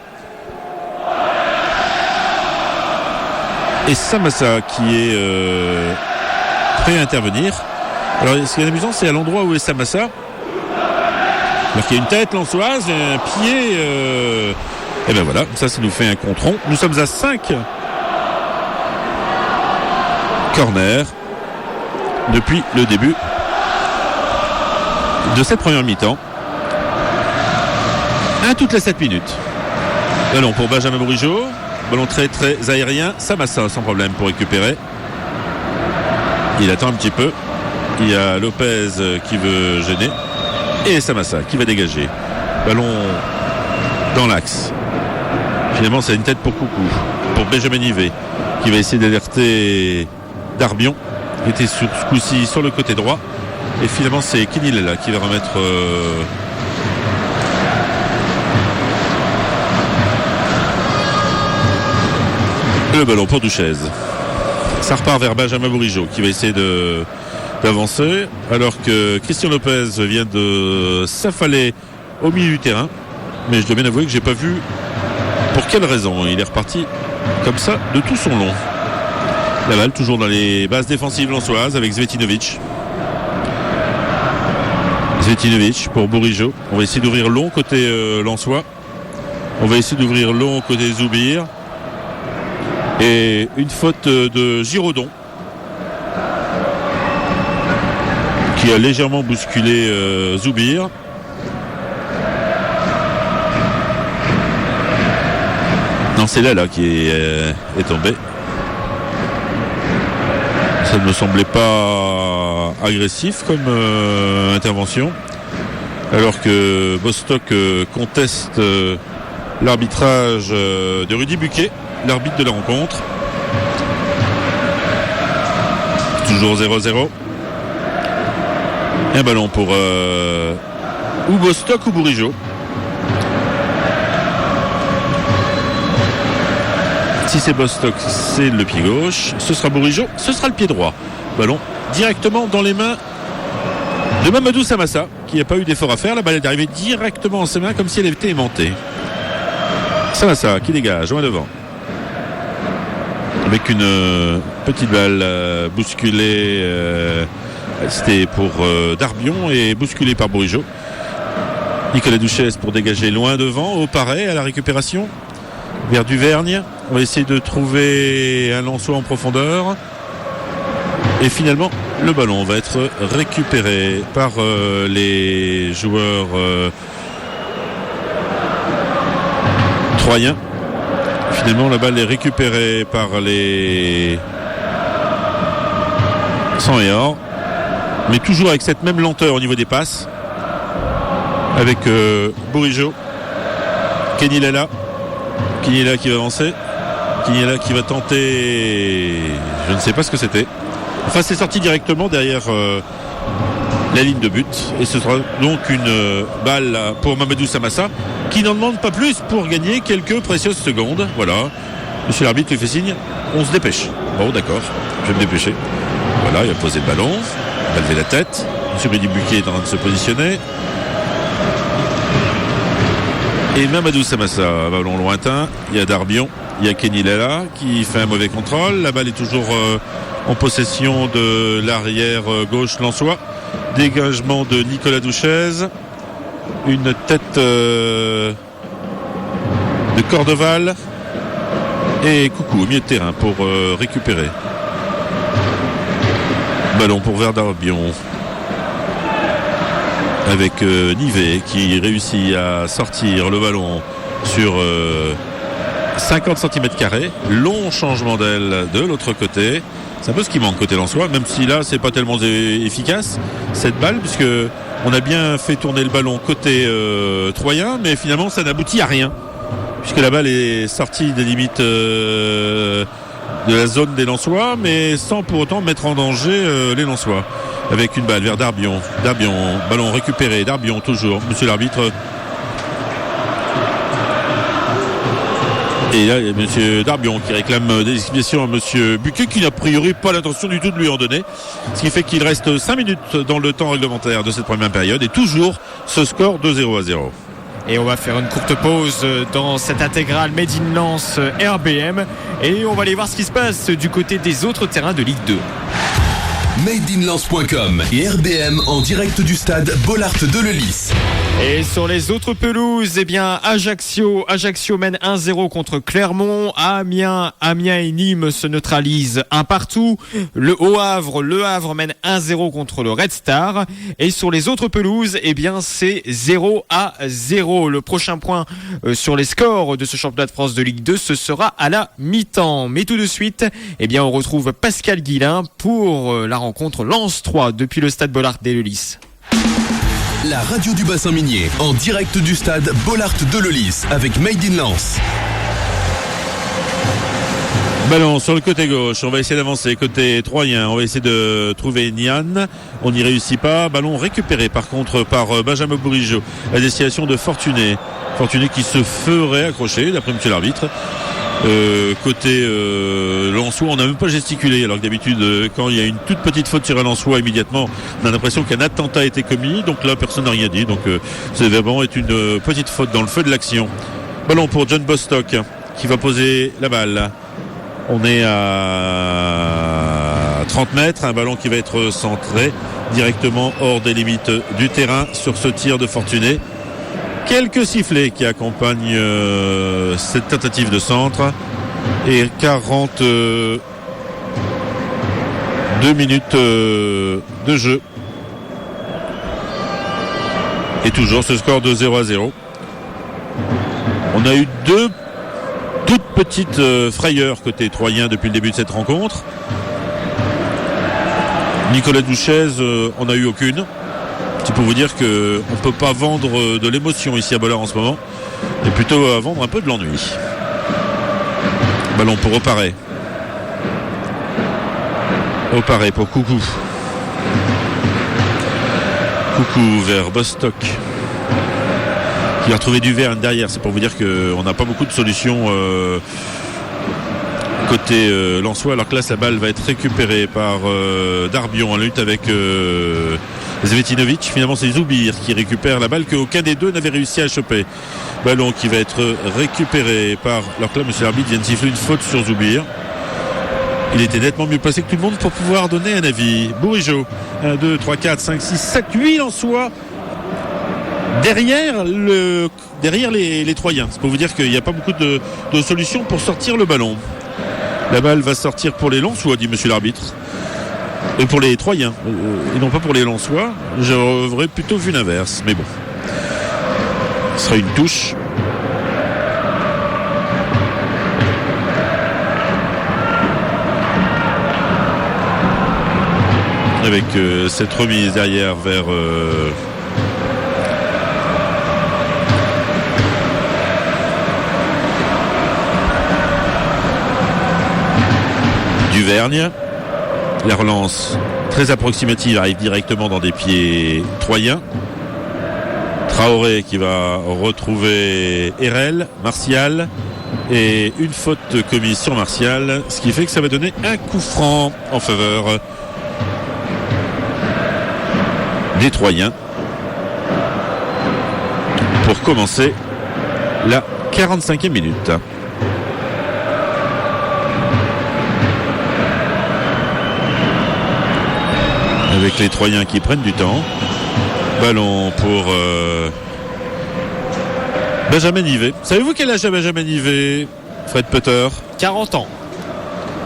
Et Samassa qui est prêt à intervenir. Alors ce qui est amusant, c'est à l'endroit où est Samassa. Alors qu'il y a une tête lensoise et un pied. Et ben voilà, ça nous fait un contre-rond. Nous sommes à 5 corners depuis le début de cette première mi-temps. Un toutes les 7 minutes. Ballon pour Benjamin Bourigeaud. Ballon très très aérien. Samassa sans problème pour récupérer. Il attend un petit peu. Il y a Lopez qui veut gêner. Et Samassa qui va dégager. Ballon dans l'axe. Finalement c'est une tête pour Coucou. Pour Benjamin Nivet qui va essayer d'alerter Darbion. Il était ce coup-ci sur le côté droit. Et finalement c'est Kenny Lella qui va remettre le ballon pour Duchesne. Ça repart vers Benjamin Bourigeaud qui va essayer d'avancer alors que Christian Lopez vient de s'affaler au milieu du terrain, mais je dois bien avouer que j'ai pas vu pour quelle raison il est reparti comme ça de tout son long. La balle toujours dans les bases défensives lensoises avec Zvetinovic pour Bourigeaud. On va essayer d'ouvrir long côté lensois, on va essayer d'ouvrir long côté Zoubir. Et une faute de Giraudon qui a légèrement bousculé Zoubir. Non, c'est là qui est tombé. Ça ne me semblait pas agressif comme intervention. Alors que Bostock conteste l'arbitrage de Rudy Buquet, l'arbitre de la rencontre. Toujours 0-0. Et un ballon pour ou Bostock ou Bourigeaud. Si c'est Bostock, c'est le pied gauche. Ce sera Bourigeaud, ce sera le pied droit. Ballon directement dans les mains de Mamadou Samassa, qui n'a pas eu d'effort à faire. La balle est arrivée directement en ses mains comme si elle avait été aimantée. Samassa qui dégage, loin devant. Avec une petite balle bousculée, c'était pour Darbion et bousculée par Bourigeaud. Nicolas Duchesne pour dégager loin devant, au pareil à la récupération vers Duvergne. On va essayer de trouver un Lensois en profondeur. Et finalement, le ballon va être récupéré par les joueurs troyens. Finalement, la balle est récupérée par les 100 et or, mais toujours avec cette même lenteur au niveau des passes, avec Bourigeaud, Kenny Lella qui va avancer, Kenny Lella qui va tenter, je ne sais pas ce que c'était. Enfin, c'est sorti directement derrière la ligne de but, et ce sera donc une balle pour Mamadou Samassa, qui n'en demande pas plus pour gagner quelques précieuses secondes. Voilà, monsieur l'arbitre lui fait signe, on se dépêche. Bon, d'accord, je vais me dépêcher. Voilà, il a posé le ballon, il a levé la tête, monsieur Rudy Buquet est en train de se positionner, et Mamadou Samassa, ballon lointain. Il y a Darbion, il y a Kenny Lella qui fait un mauvais contrôle. La balle est toujours en possession de l'arrière gauche lensois. Dégagement de Nicolas Duchesne. Une tête de Cordeval. Et Coucou au milieu de terrain pour récupérer. Ballon pour Darbion. Avec Nivet qui réussit à sortir le ballon sur 50 cm². Long changement d'aile de l'autre côté. C'est un peu ce qui manque côté lensois, même si là c'est pas tellement efficace cette balle, puisque on a bien fait tourner le ballon côté troyen, mais finalement ça n'aboutit à rien, puisque la balle est sortie des limites de la zone des Lensois, mais sans pour autant mettre en danger les Lensois. Avec une balle vers Darbion, ballon récupéré, Darbion toujours, monsieur l'arbitre. Et là, il y a monsieur Darbion qui réclame des explications à monsieur Buquet, qui n'a priori pas l'intention du tout de lui en donner. Ce qui fait qu'il reste 5 minutes dans le temps réglementaire de cette première période et toujours ce score de 0-0. Et on va faire une courte pause dans cette intégrale Made in Lens RBM et on va aller voir ce qui se passe du côté des autres terrains de Ligue 2. madeinlens.com et RBM en direct du stade Bollaert de Lellis. Et sur les autres pelouses, eh bien Ajaccio mène 1-0 contre Clermont. Amiens et Nîmes se neutralisent 1-1. Le Havre mène 1-0 contre le Red Star. Et sur les autres pelouses, eh bien c'est 0-0. Le prochain point sur les scores de ce championnat de France de Ligue 2, ce sera à la mi-temps. Mais tout de suite, eh bien on retrouve Pascal Guillain pour la rencontre Lens 3 depuis le stade Bollaert de Lellis. La radio du bassin minier en direct du stade Bollaert de Lellis avec Made in Lens. Ballon sur le côté gauche, on va essayer d'avancer côté troyen, on va essayer de trouver Nian, on n'y réussit pas. Ballon récupéré par contre par Benjamin Bourigeaud à destination de Fortuné qui se ferait accrocher d'après monsieur l'arbitre. Côté Lensois, on n'a même pas gesticulé, alors que d'habitude quand il y a une toute petite faute sur un Lensois, immédiatement on a l'impression qu'un attentat a été commis. Donc là personne n'a rien dit, donc c'est vraiment une petite faute dans le feu de l'action. Ballon pour John Bostock qui va poser la balle. On est à 30 mètres, un ballon qui va être centré directement hors des limites du terrain sur ce tir de Fortuné. Quelques sifflets qui accompagnent cette tentative de centre et 42 minutes de jeu. Et toujours ce score de 0-0. On a eu deux toutes petites frayeurs côté troyen depuis le début de cette rencontre. Nicolas Douchez en a eu aucune. C'est pour vous dire qu'on ne peut pas vendre de l'émotion ici à Bollaert en ce moment, mais plutôt à vendre un peu de l'ennui. Ballon pour Oparé. Oparé pour Coucou. Coucou vers Bostock, qui va retrouver Duverne derrière. C'est pour vous dire qu'on n'a pas beaucoup de solutions côté Lensois, alors que là, la balle va être récupérée par Darbion en lutte avec Zvetinovic. Finalement c'est Zoubir qui récupère la balle qu'aucun des deux n'avait réussi à choper. Ballon qui va être récupéré par... Alors que là monsieur l'arbitre vient de siffler une faute sur Zoubir. Il était nettement mieux placé que tout le monde pour pouvoir donner un avis. Bourigeaud, 1, 2, 3, 4, 5, 6, 7, 8 Lensois derrière les Troyens. C'est pour vous dire qu'il n'y a pas beaucoup de solutions pour sortir le ballon. La balle va sortir pour les Lensois, dit monsieur l'arbitre. Et pour les Troyens, et non pas pour les Lensois. J'aurais plutôt vu l'inverse, mais bon. Ce sera une touche. Avec cette remise derrière vers Duvergne. La relance très approximative arrive directement dans des pieds troyens. Traoré qui va retrouver Erel, Martial, et une faute commise sur Martial, ce qui fait que ça va donner un coup franc en faveur des Troyens pour commencer la 45e minute. Avec les Troyens qui prennent du temps. Ballon pour Benjamin Nivet. Savez-vous quel âge a Benjamin Nivet, Fred Putter? 40 ans.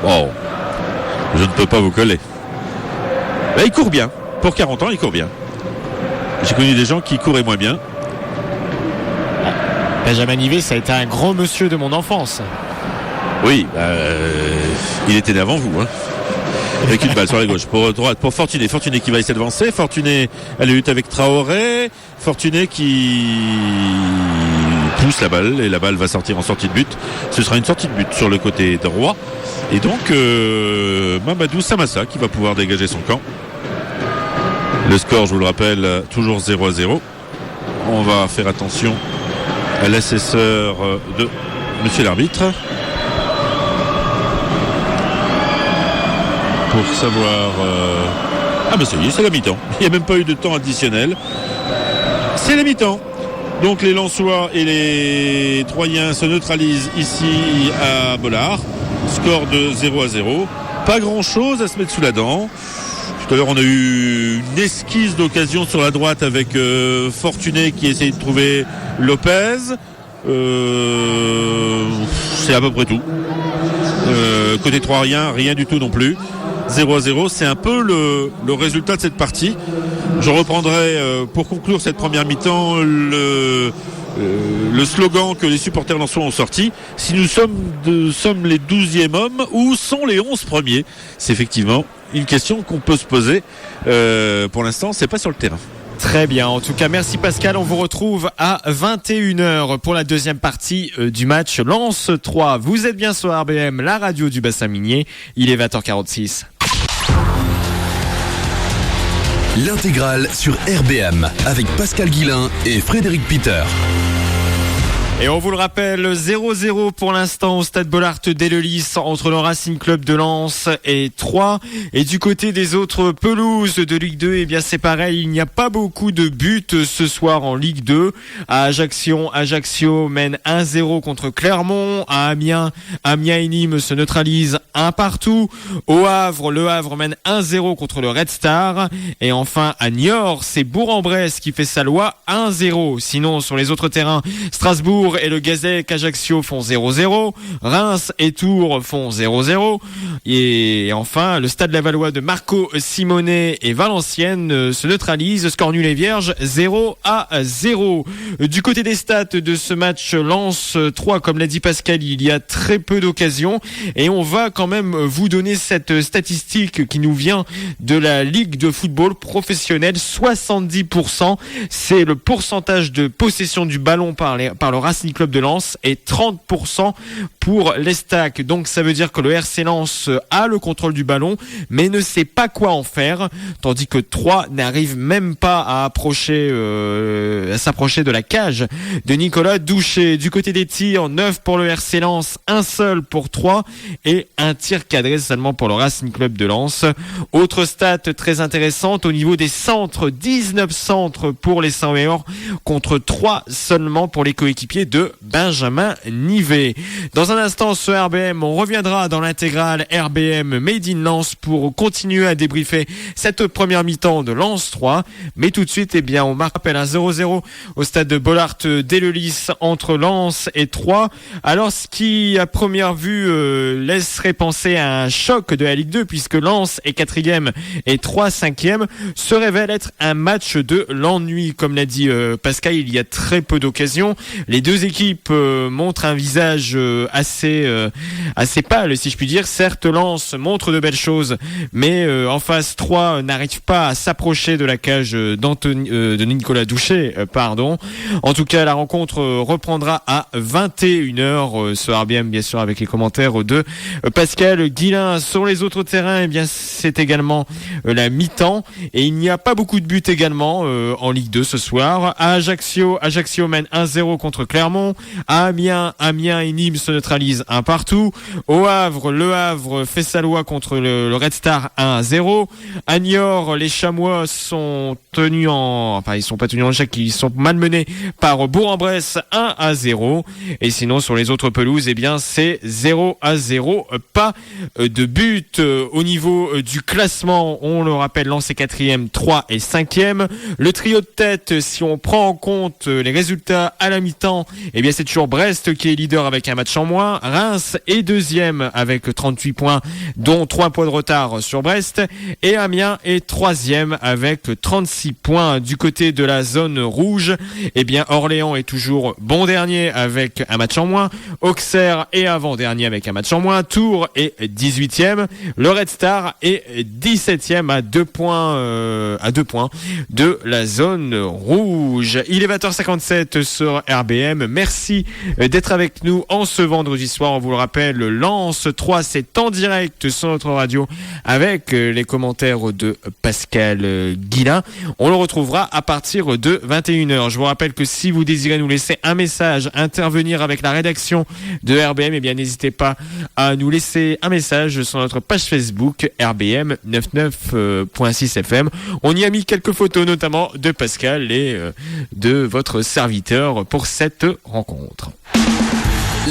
Oh, je ne peux pas vous coller. Là, il court bien. Pour 40 ans, il court bien. J'ai connu des gens qui couraient moins bien. Benjamin Nivet, ça a été un grand monsieur de mon enfance. Oui, il était né avant vous. Hein. avec une balle sur la gauche pour droite pour Fortuné qui va essayer d'avancer. Fortuné à la lutte avec Traoré. Fortuné qui pousse la balle et la balle va sortir en sortie de but. Ce sera une sortie de but sur le côté droit et donc Mamadou Samassa qui va pouvoir dégager son camp. Le score, je vous le rappelle, toujours 0-0. On va faire attention à l'assesseur de monsieur l'arbitre pour savoir ça y est, c'est la mi-temps. Il n'y a même pas eu de temps additionnel. C'est la mi-temps. Donc les Lensois et les Troyens se neutralisent ici à Bollard. Score de 0-0. Pas grand chose à se mettre sous la dent. Tout à l'heure on a eu une esquisse d'occasion sur la droite avec Fortuné qui essaye de trouver Lopez. C'est à peu près tout. Côté Troyen, rien du tout non plus. 0-0, c'est un peu le résultat de cette partie. Je reprendrai pour conclure cette première mi-temps le slogan que les supporters lensois ont sorti. Si nous sommes les 12e hommes, où sont les 11 premiers? C'est effectivement une question qu'on peut se poser. Pour l'instant, c'est pas sur le terrain. Très bien, en tout cas merci Pascal, on vous retrouve à 21h pour la deuxième partie du match Lens 3. Vous êtes bien sur RBM, la radio du bassin minier, il est 20h46. L'intégrale sur RBM avec Pascal Guillain et Frédéric Peter. Et on vous le rappelle, 0-0 pour l'instant au stade Bollard d'Eleulis entre le Racing Club de Lens et Troyes. Et du côté des autres pelouses de Ligue 2, eh bien c'est pareil, il n'y a pas beaucoup de buts ce soir en Ligue 2. À Ajaccio mène 1-0 contre Clermont. À Amiens et Nîmes se neutralisent 1-1. Au Havre, le Havre mène 1-0 contre le Red Star. Et enfin à Niort, c'est Bourg-en-Bresse qui fait sa loi 1-0. Sinon sur les autres terrains, Strasbourg et le Gazec Ajaccio font 0-0. Reims et Tours font 0-0. Et enfin, le Stade Lavallois de Marco Simonet et Valenciennes se neutralisent. Score nul et vierge 0-0. Du côté des stats de ce match Lens 3, comme l'a dit Pascal, il y a très peu d'occasions. Et on va quand même vous donner cette statistique qui nous vient de la Ligue de football professionnelle. 70%, c'est le pourcentage de possession du ballon par le Racing Club de Lens et 30% pour l'Estac. Donc ça veut dire que le RC Lens a le contrôle du ballon mais ne sait pas quoi en faire, tandis que Troyes n'arrive même pas à s'approcher de la cage de Nicolas Douchet. Du côté des tirs, 9 pour le RC Lens, un seul pour Troyes et un tir cadré seulement pour le Racing Club de Lens. Autre stat très intéressante au niveau des centres, 19 centres pour les Saint-Méor contre 3 seulement pour les coéquipiers de Benjamin Nivet. Dans un instant sur RBM, on reviendra dans l'intégrale RBM Made in Lens pour continuer à débriefer cette première mi-temps de Lens 3. Mais tout de suite, on rappelle un 0-0 au stade de Bollard d'Eleulis entre Lens et Troyes. Alors, ce qui, à première vue, laisserait penser à un choc de la Ligue 2, puisque Lens est 4e et Troyes 5e, se révèle être un match de l'ennui. Comme l'a dit Pascal, il y a très peu d'occasions. Les deux équipes montrent un visage assez pâle, si je puis dire. Certes, Lens montre de belles choses, mais en face, Troyes n'arrive pas à s'approcher de la cage de Nicolas Douchet. En tout cas, la rencontre reprendra à 21h sur RBM, bien sûr, avec les commentaires de Pascal Guillain. Sur les autres terrains, c'est également la mi-temps et il n'y a pas beaucoup de buts également en Ligue 2 ce soir. À Ajaccio mène 1-0 contre Clermont. À Amiens et Nîmes se neutralisent 1-1. Au Havre, le Havre fait sa loi contre le Red Star 1-0. À Niort, les Chamois sont tenus ils sont pas tenus en échec, ils sont malmenés par Bourg-en-Bresse 1-0. Et sinon, sur les autres pelouses, c'est 0-0. Pas de but. Au niveau du classement, on le rappelle, Lens est 4e, 3 et 5e. Le trio de tête, si on prend en compte les résultats à la mi-temps, c'est toujours Brest qui est leader avec un match en moins. Reims est 2e avec 38 points, dont 3 points de retard sur Brest. Et Amiens est 3e avec 36 points. Du côté de la zone rouge, Orléans est toujours bon dernier avec un match en moins. Auxerre est avant-dernier avec un match en moins. Tours Strasbourg est 18e. Le Red Star est 17e à 2 points de la zone rouge. Il est 20h57 sur RBM. Merci d'être avec nous en ce vendredi soir. On vous le rappelle, Lens 3, c'est en direct sur notre radio avec les commentaires de Pascal Guillain. On le retrouvera à partir de 21h. Je vous rappelle que si vous désirez nous laisser un message, intervenir avec la rédaction de RBM, eh bien n'hésitez pas à nous laisser un message sur notre page Facebook RBM 99.6 FM. On y a mis quelques photos notamment de Pascal et de votre serviteur pour cette rencontre.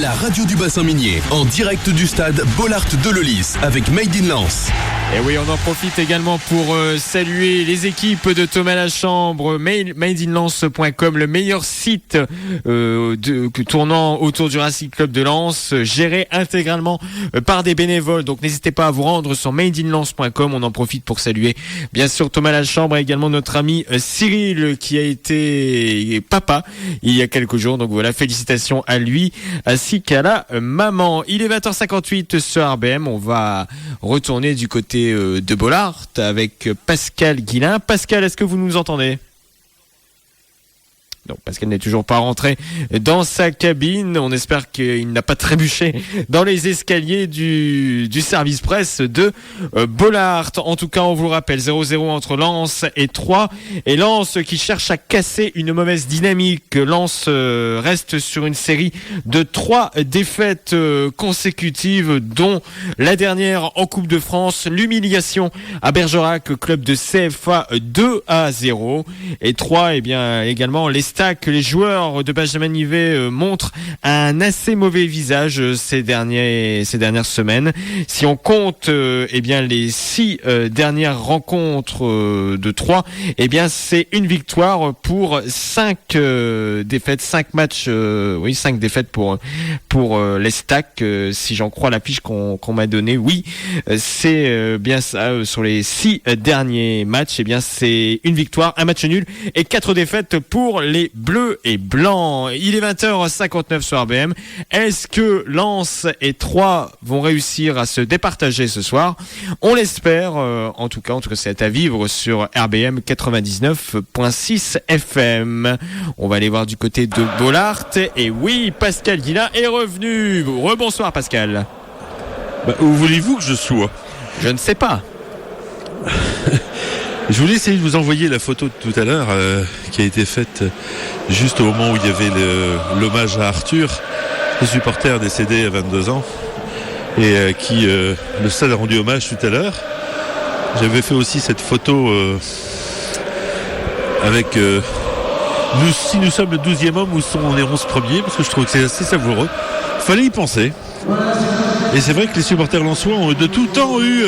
La radio du bassin minier, en direct du stade Bollaert de Lellis avec Made in Lens. Et oui, on en profite également pour saluer les équipes de Thomas Lachambre, madeinlens.com, le meilleur site tournant autour du Racing Club de Lens, géré intégralement par des bénévoles. Donc n'hésitez pas à vous rendre sur madeinlens.com. On en profite pour saluer bien sûr Thomas Lachambre et également notre ami Cyril qui a été papa il y a quelques jours. Donc voilà, félicitations à lui ainsi qu'à la maman. Il est 20h58 sur RBM. On va retourner du côté de Bollaert avec Pascal Guillain. Pascal, est-ce que vous nous entendez ? Donc Pascal n'est toujours pas rentré dans sa cabine. On espère qu'il n'a pas trébuché dans les escaliers du service presse de Bollaert. En tout cas, on vous le rappelle, 0-0 entre Lens et Troyes. Et Lens qui cherche à casser une mauvaise dynamique. Lens reste sur une série de 3 défaites consécutives, dont la dernière en Coupe de France, l'humiliation à Bergerac, club de CFA 2-0. Et Troyes, eh bien, également les que les joueurs de Benjamin Nivet montrent un assez mauvais visage ces dernières semaines. Si on compte eh bien les 6 dernières rencontres de Troyes, eh bien c'est une victoire pour 5 défaites, 5 matchs, 5 défaites pour les Stacks, si j'en crois la fiche qu'on m'a donnée. Oui, c'est bien ça. Sur les 6 derniers matchs, eh bien c'est une victoire, un match nul et 4 défaites pour les Bleus et Blancs. Il est 20h59 sur RBM. Est-ce que Lens et Troyes vont réussir à se départager ce soir ? On l'espère. En tout cas, c'est à vivre sur RBM 99.6 FM. On va aller voir du côté de Bollaert. Et oui, Pascal Guillain est revenu. Rebonsoir Pascal. Où voulez-vous que je sois ? Je ne sais pas. Je voulais essayer de vous envoyer la photo de tout à l'heure qui a été faite juste au moment où il y avait l'hommage à Arthur, le supporter décédé à 22 ans et qui le stade a rendu hommage tout à l'heure. J'avais fait aussi cette photo avec si nous sommes le 12e homme ou sont les 11 premiers, parce que je trouve que c'est assez savoureux. Fallait y penser. Et c'est vrai que les supporters lensois ont de tout temps eu